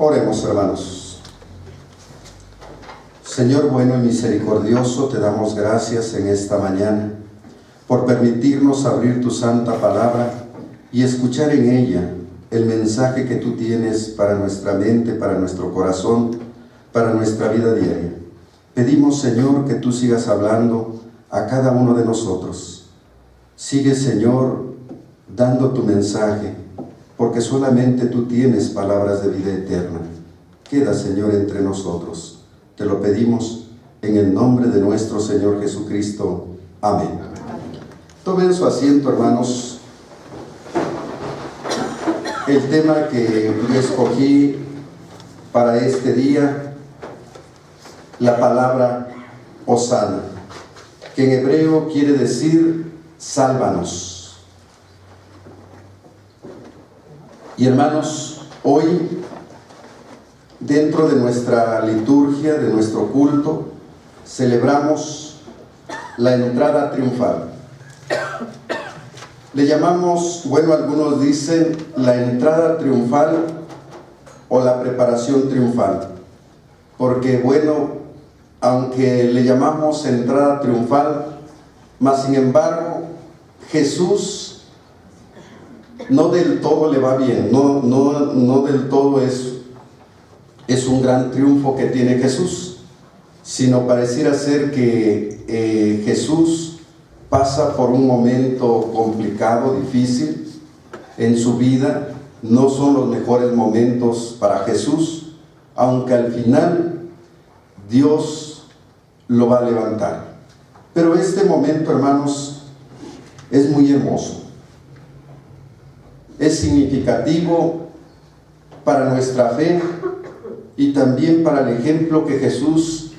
Oremos, hermanos. Señor bueno y misericordioso, te damos gracias en esta mañana por permitirnos abrir tu santa palabra y escuchar en ella el mensaje que tú tienes para nuestra mente, para nuestro corazón, para nuestra vida diaria. Pedimos, Señor, que tú sigas hablando a cada uno de nosotros. Sigue, Señor, dando tu mensaje, porque solamente tú tienes palabras de vida eterna. Queda, Señor, entre nosotros. Te lo pedimos en el nombre de nuestro Señor Jesucristo. Amén. Tomen su asiento, hermanos. El tema que yo escogí para este día, la palabra Hosana, que en hebreo quiere decir sálvanos. Y hermanos, hoy, dentro de nuestra liturgia, de nuestro culto, celebramos la entrada triunfal. Le llamamos, bueno, algunos dicen la entrada triunfal o la preparación triunfal, porque bueno, aunque le llamamos entrada triunfal, mas sin embargo, Jesús no del todo le va bien, no del todo es un gran triunfo que tiene Jesús, sino pareciera ser que Jesús pasa por un momento complicado, difícil en su vida. No son los mejores momentos para Jesús, aunque al final Dios lo va a levantar. Pero este momento, hermanos, es muy hermoso. Es significativo para nuestra fe y también para el ejemplo que Jesús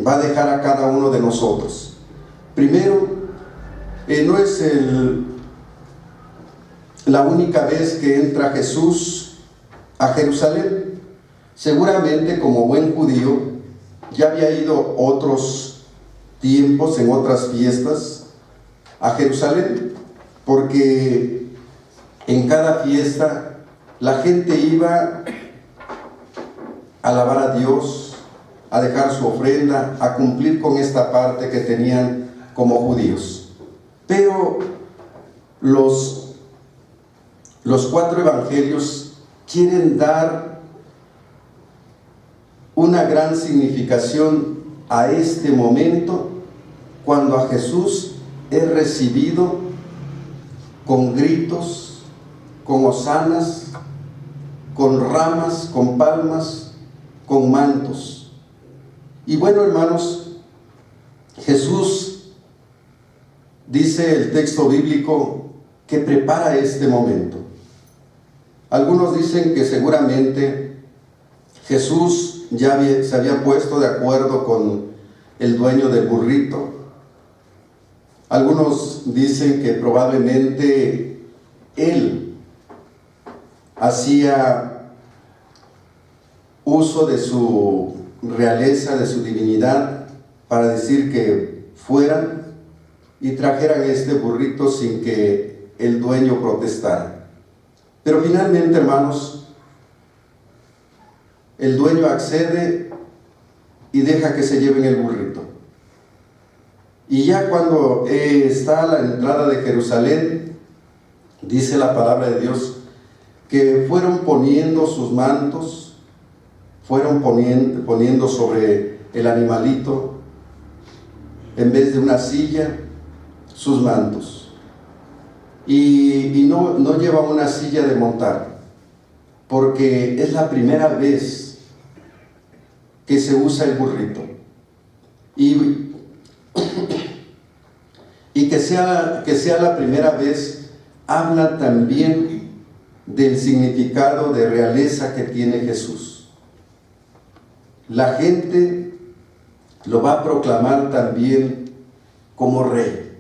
va a dejar a cada uno de nosotros. Primero, no es la única vez que entra Jesús a Jerusalén. Seguramente, como buen judío, ya había ido otros tiempos, en otras fiestas, a Jerusalén, porque en cada fiesta la gente iba a alabar a Dios, a dejar su ofrenda, a cumplir con esta parte que tenían como judíos. Pero los cuatro evangelios quieren dar una gran significación a este momento cuando a Jesús es recibido con gritos, con hosanas, con ramas, con palmas, con mantos. Y bueno, hermanos, Jesús, dice el texto bíblico, que prepara este momento. Algunos dicen que seguramente Jesús ya se había puesto de acuerdo con el dueño del burrito. Algunos dicen que probablemente él hacía uso de su realeza, de su divinidad, para decir que fueran y trajeran este burrito sin que el dueño protestara. Pero finalmente, hermanos, el dueño accede y deja que se lleven el burrito. Y ya cuando está a la entrada de Jerusalén, dice la palabra de Dios, que fueron poniendo sus mantos, fueron poniendo sobre el animalito, en vez de una silla, sus mantos. Y no lleva una silla de montar, porque es la primera vez que se usa el burrito. Y que sea la primera vez, habla también del significado de realeza que tiene Jesús. La gente lo va a proclamar también como rey.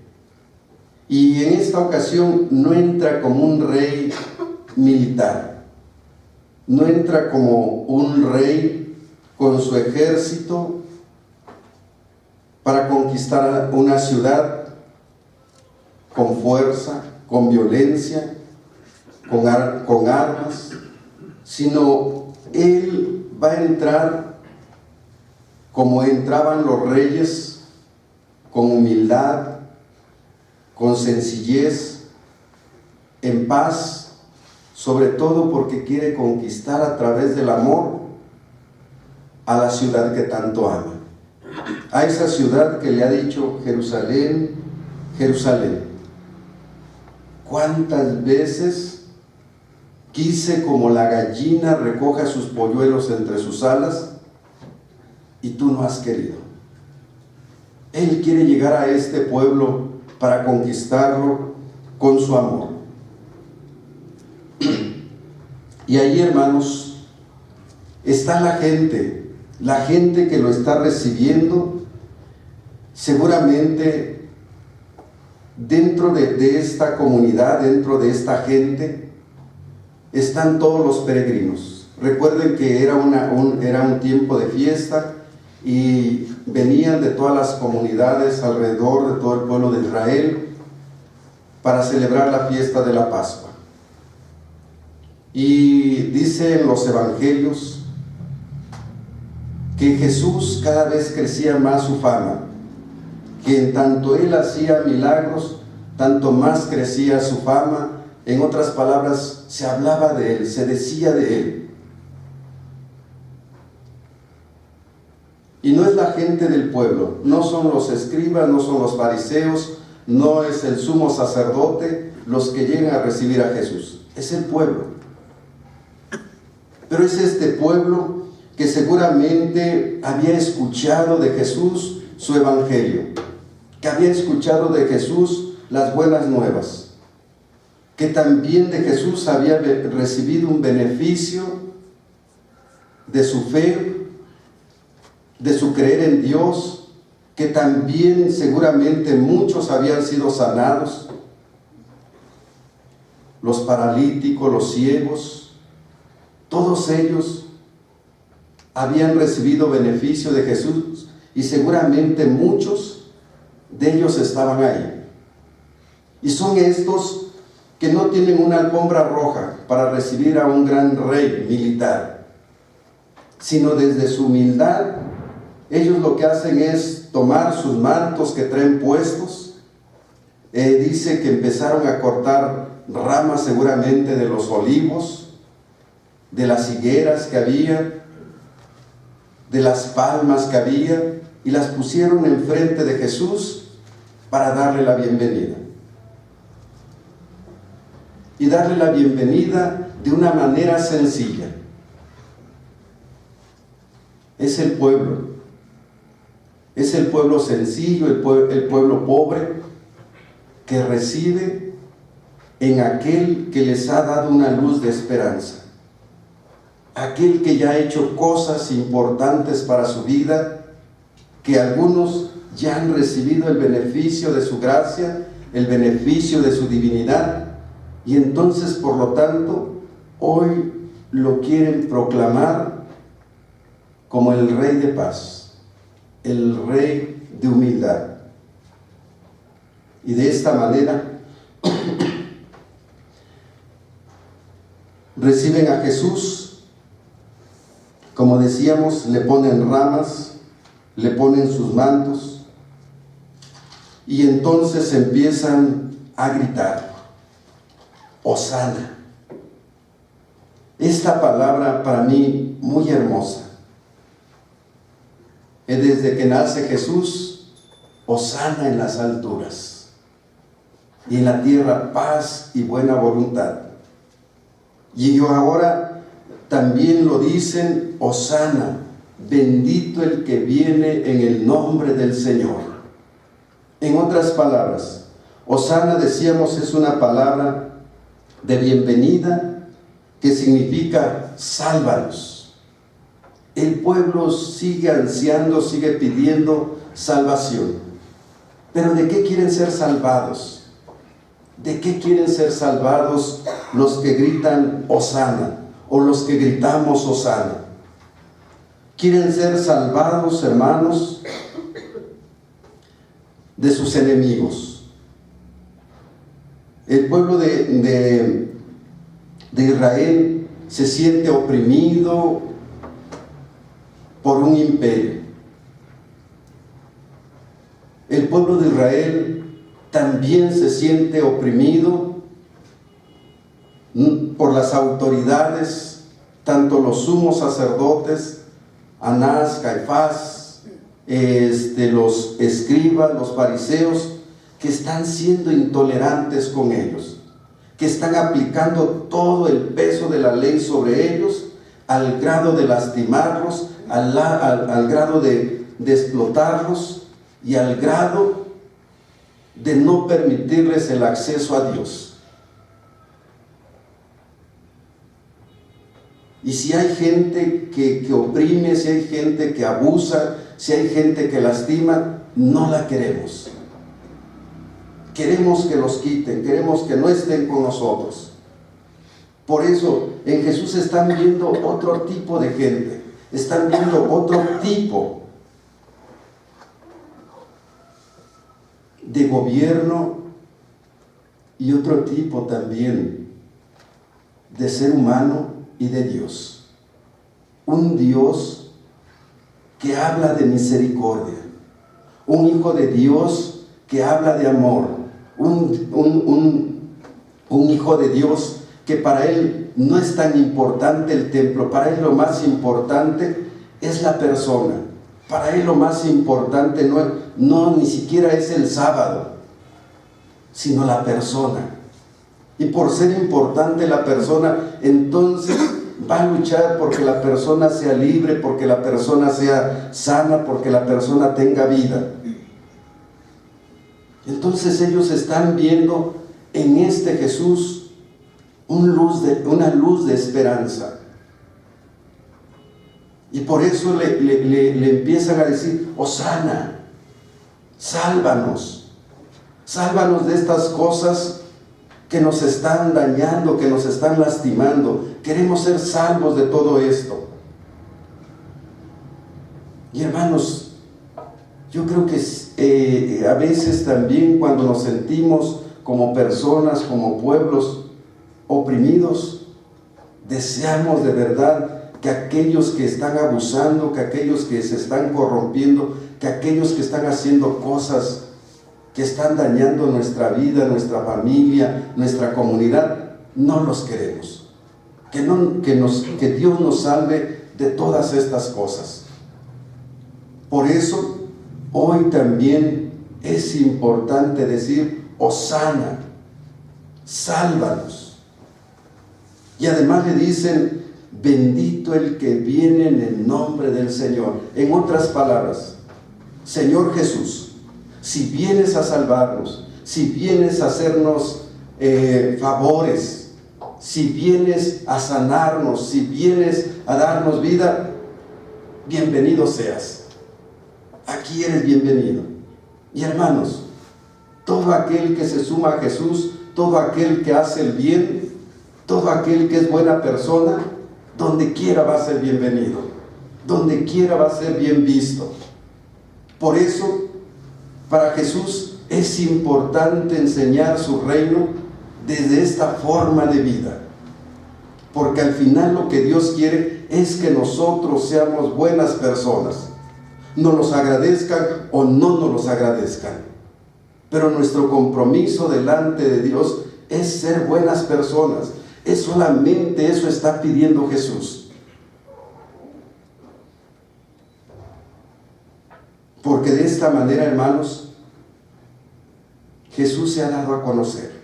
Y en esta ocasión no entra como un rey militar, no entra como un rey con su ejército para conquistar una ciudad con fuerza, con violencia, con armas, sino Él va a entrar como entraban los reyes, con humildad, con sencillez, en paz, sobre todo porque quiere conquistar a través del amor a la ciudad que tanto ama. A esa ciudad que le ha dicho: Jerusalén, Jerusalén, ¿cuántas veces quise como la gallina recoja sus polluelos entre sus alas y tú no has querido? Él quiere llegar a este pueblo para conquistarlo con su amor. Y ahí, hermanos, está la gente que lo está recibiendo. Seguramente dentro de esta comunidad, dentro de esta gente, están todos los peregrinos. Recuerden que era un tiempo de fiesta y venían de todas las comunidades alrededor de todo el pueblo de Israel para celebrar la fiesta de la Pascua. Y dicen los evangelios que Jesús cada vez crecía más su fama, que en tanto Él hacía milagros, tanto más crecía su fama. En otras palabras, se hablaba de Él, se decía de Él. Y no es la gente del pueblo, no son los escribas, no son los fariseos, no es el sumo sacerdote los que llegan a recibir a Jesús, es el pueblo. Pero es este pueblo que seguramente había escuchado de Jesús su evangelio, que había escuchado de Jesús las buenas nuevas, que también de Jesús había recibido un beneficio de su fe, de su creer en Dios, que también seguramente muchos habían sido sanados, los paralíticos, los ciegos, todos ellos habían recibido beneficio de Jesús y seguramente muchos de ellos estaban ahí. Y son estos que no tienen una alfombra roja para recibir a un gran rey militar, sino desde su humildad, ellos lo que hacen es tomar sus mantos que traen puestos. Dice que empezaron a cortar ramas seguramente de los olivos, de las higueras que había, de las palmas que había, y las pusieron enfrente de Jesús para darle la bienvenida. Y darle la bienvenida de una manera sencilla. Es el pueblo sencillo, el pueblo pobre, que recibe en aquel que les ha dado una luz de esperanza. Aquel que ya ha hecho cosas importantes para su vida, que algunos ya han recibido el beneficio de su gracia, el beneficio de su divinidad, y entonces, por lo tanto, hoy lo quieren proclamar como el Rey de paz, el Rey de humildad. Y de esta manera reciben a Jesús. Como decíamos, le ponen ramas, le ponen sus mantos, y entonces empiezan a gritar: Hosana. Esta palabra para mí muy hermosa. Desde que nace Jesús, Hosana en las alturas, y en la tierra paz y buena voluntad. Y ahora también lo dicen: Hosana, bendito el que viene en el nombre del Señor. En otras palabras, Hosana, decíamos, es una palabra de bienvenida que significa sálvanos. El pueblo sigue ansiando, sigue pidiendo salvación. Pero ¿de qué quieren ser salvados? ¿De qué quieren ser salvados los que gritan Hosana o los que gritamos Hosana? Quieren ser salvados, hermanos, de sus enemigos. El pueblo de Israel se siente oprimido por un imperio. El pueblo de Israel también se siente oprimido por las autoridades, tanto los sumos sacerdotes, Anás, Caifás, los escribas, los fariseos, que están siendo intolerantes con ellos, que están aplicando todo el peso de la ley sobre ellos, al grado de lastimarlos, al grado de explotarlos y al grado de no permitirles el acceso a Dios. Y si hay gente que oprime, si hay gente que abusa, si hay gente que lastima, no la queremos. Queremos que los quiten, queremos que no estén con nosotros. Por eso en Jesús están viendo otro tipo de gente, están viendo otro tipo de gobierno y otro tipo también de ser humano y de Dios. Un Dios que habla de misericordia, un Hijo de Dios que habla de amor, un Hijo de Dios que para Él no es tan importante el templo, para Él lo más importante es la persona, para Él lo más importante no ni siquiera es el sábado, sino la persona. Y por ser importante la persona, entonces va a luchar porque la persona sea libre, porque la persona sea sana, porque la persona tenga vida. Entonces ellos están viendo en este Jesús una luz de esperanza. Y por eso le empiezan a decir: Hosana, sálvanos, sálvanos de estas cosas que nos están dañando, que nos están lastimando. Queremos ser salvos de todo esto. Y hermanos, yo creo que a veces también cuando nos sentimos como personas, como pueblos oprimidos, deseamos de verdad que aquellos que están abusando, que aquellos que se están corrompiendo, que aquellos que están haciendo cosas que están dañando nuestra vida, nuestra familia, nuestra comunidad, no los queremos. Que Dios nos salve de todas estas cosas. Por eso hoy también es importante decir: Hosana, sálvanos. Y además le dicen: bendito el que viene en el nombre del Señor. En otras palabras, Señor Jesús, si vienes a salvarnos, si vienes a hacernos favores, si vienes a sanarnos, si vienes a darnos vida, bienvenido seas. Aquí eres bienvenido. Y hermanos, todo aquel que se suma a Jesús, todo aquel que hace el bien, todo aquel que es buena persona, donde quiera va a ser bienvenido, donde quiera va a ser bien visto. Por eso, para Jesús es importante enseñar su reino desde esta forma de vida, porque al final lo que Dios quiere es que nosotros seamos buenas personas, nos los agradezcan o no nos los agradezcan, pero nuestro compromiso delante de Dios es ser buenas personas. Es solamente eso está pidiendo Jesús, porque de esta manera, hermanos, Jesús se ha dado a conocer.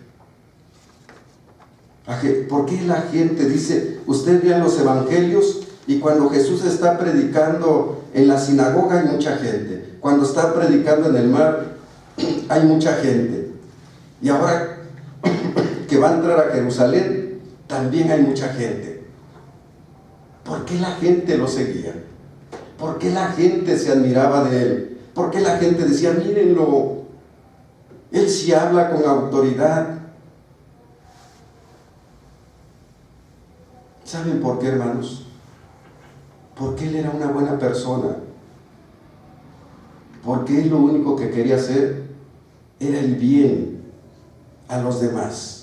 ¿Por qué la gente dice? Usted ve en los evangelios y cuando Jesús está predicando en la sinagoga hay mucha gente, cuando está predicando en el mar hay mucha gente, y ahora que va a entrar a Jerusalén también hay mucha gente. ¿Por qué la gente lo seguía? ¿Por qué la gente se admiraba de él? ¿Por qué la gente decía: mírenlo, él sí habla con autoridad? ¿Saben por qué, hermanos? Porque él era una buena persona. Porque él lo único que quería hacer era el bien a los demás.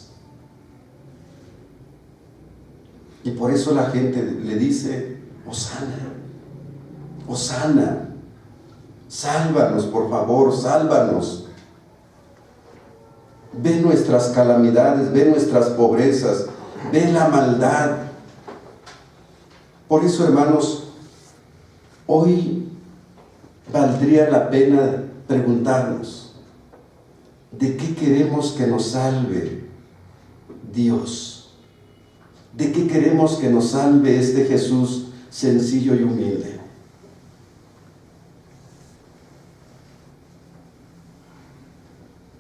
Y por eso la gente le dice, Hosana, Hosana, sálvanos, por favor, sálvanos. Ve nuestras calamidades, ve nuestras pobrezas, ve la maldad. Por eso, hermanos, hoy valdría la pena preguntarnos, ¿de qué queremos que nos salve Dios? ¿De qué queremos que nos salve este Jesús sencillo y humilde?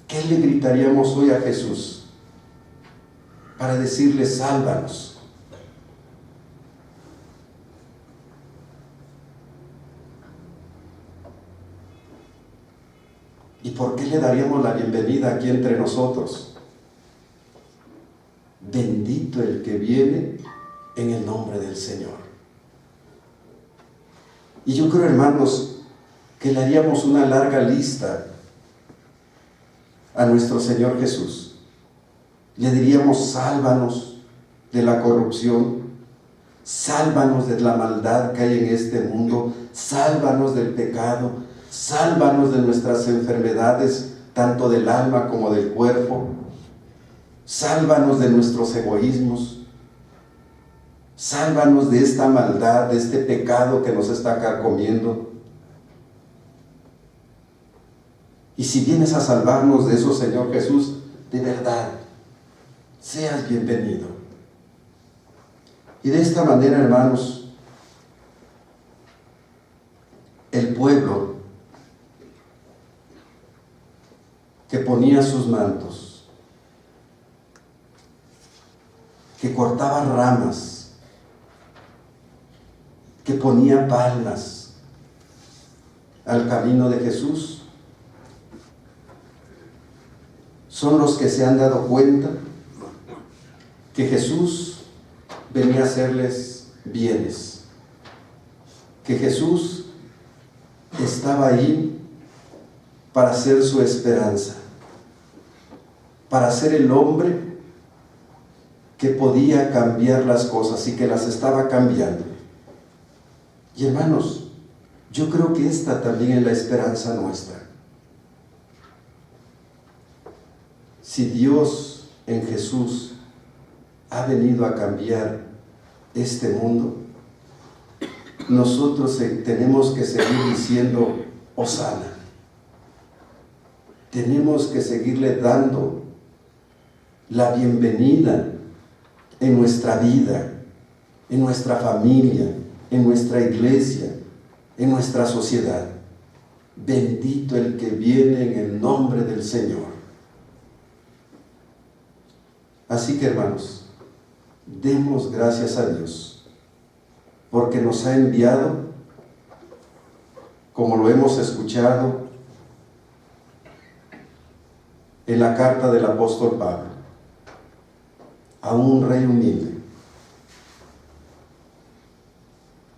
¿Qué le gritaríamos hoy a Jesús para decirle, sálvanos? ¿Y por qué le daríamos la bienvenida aquí entre nosotros? Bendito el que viene en el nombre del Señor. Y yo creo, hermanos, que le haríamos una larga lista a nuestro Señor Jesús. Le diríamos, sálvanos de la corrupción, sálvanos de la maldad que hay en este mundo, sálvanos del pecado, sálvanos de nuestras enfermedades, tanto del alma como del cuerpo, sálvanos de nuestros egoísmos, sálvanos de esta maldad, de este pecado que nos está carcomiendo. Y si vienes a salvarnos de eso, Señor Jesús, de verdad, seas bienvenido. Y de esta manera, hermanos, el pueblo que ponía sus mantos, que cortaba ramas, que ponía palmas al camino de Jesús, son los que se han dado cuenta que Jesús venía a hacerles bienes, que Jesús estaba ahí para ser su esperanza, para ser el hombre que podía cambiar las cosas y que las estaba cambiando. Y hermanos, yo creo que esta también es la esperanza nuestra. Si Dios en Jesús ha venido a cambiar este mundo, nosotros tenemos que seguir diciendo Hosana. Tenemos que seguirle dando la bienvenida en nuestra vida, en nuestra familia, en nuestra iglesia, en nuestra sociedad. Bendito el que viene en el nombre del Señor. Así que, hermanos, demos gracias a Dios, porque nos ha enviado, como lo hemos escuchado en la carta del apóstol Pablo, a un rey humilde,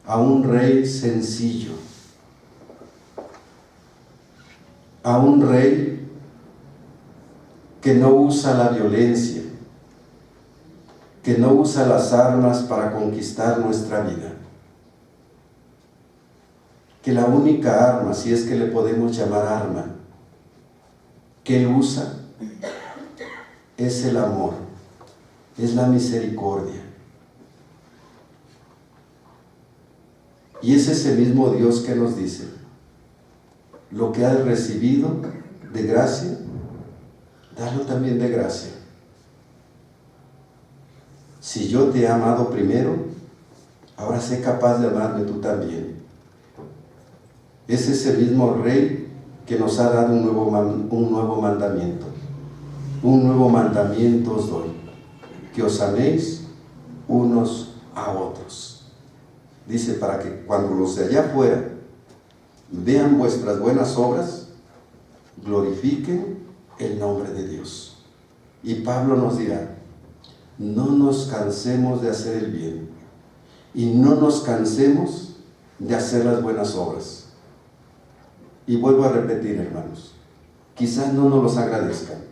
a un rey sencillo, a un rey que no usa la violencia, que no usa las armas para conquistar nuestra vida. Que la única arma, si es que le podemos llamar arma, que Él usa, es el amor, es la misericordia. Y es ese mismo Dios que nos dice, lo que has recibido de gracia, dalo también de gracia. Si yo te he amado primero, ahora sé capaz de amarme tú también. Es ese mismo Rey que nos ha dado un nuevo mandamiento. Un nuevo mandamiento os doy, que os améis unos a otros. Dice, para que cuando los de allá afuera vean vuestras buenas obras, glorifiquen el nombre de Dios. Y Pablo nos dirá, no nos cansemos de hacer el bien y no nos cansemos de hacer las buenas obras. Y vuelvo a repetir, hermanos, quizás no nos los agradezcan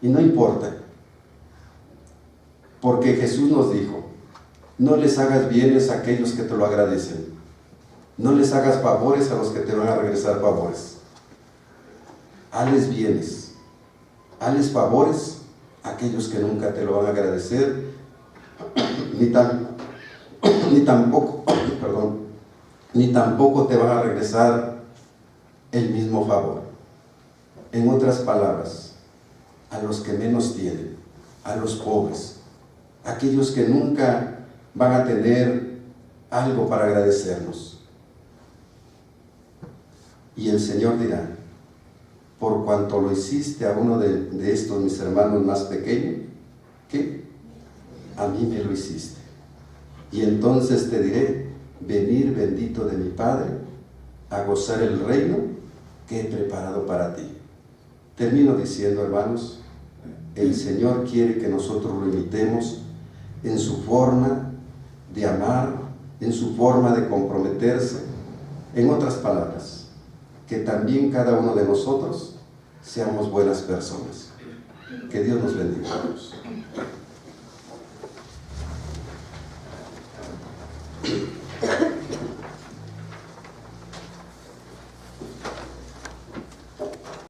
y no importa, porque Jesús nos dijo, No les hagas bienes a aquellos que te lo agradecen. No les hagas favores a los que te van a regresar favores. Hazles bienes. Hazles favores a aquellos que nunca te lo van a agradecer, ni tampoco te van a regresar el mismo favor. En otras palabras, a los que menos tienen, a los pobres, aquellos que nunca van a tener algo para agradecernos. Y el Señor dirá: por cuanto lo hiciste a uno de estos mis hermanos más pequeños, ¿qué? A mí me lo hiciste. Y entonces te diré: venir bendito de mi Padre, a gozar el reino que he preparado para ti. Termino diciendo, hermanos, el Señor quiere que nosotros lo imitemos en su forma de amar, en su forma de comprometerse. En otras palabras, que también cada uno de nosotros seamos buenas personas. Que Dios nos bendiga a todos.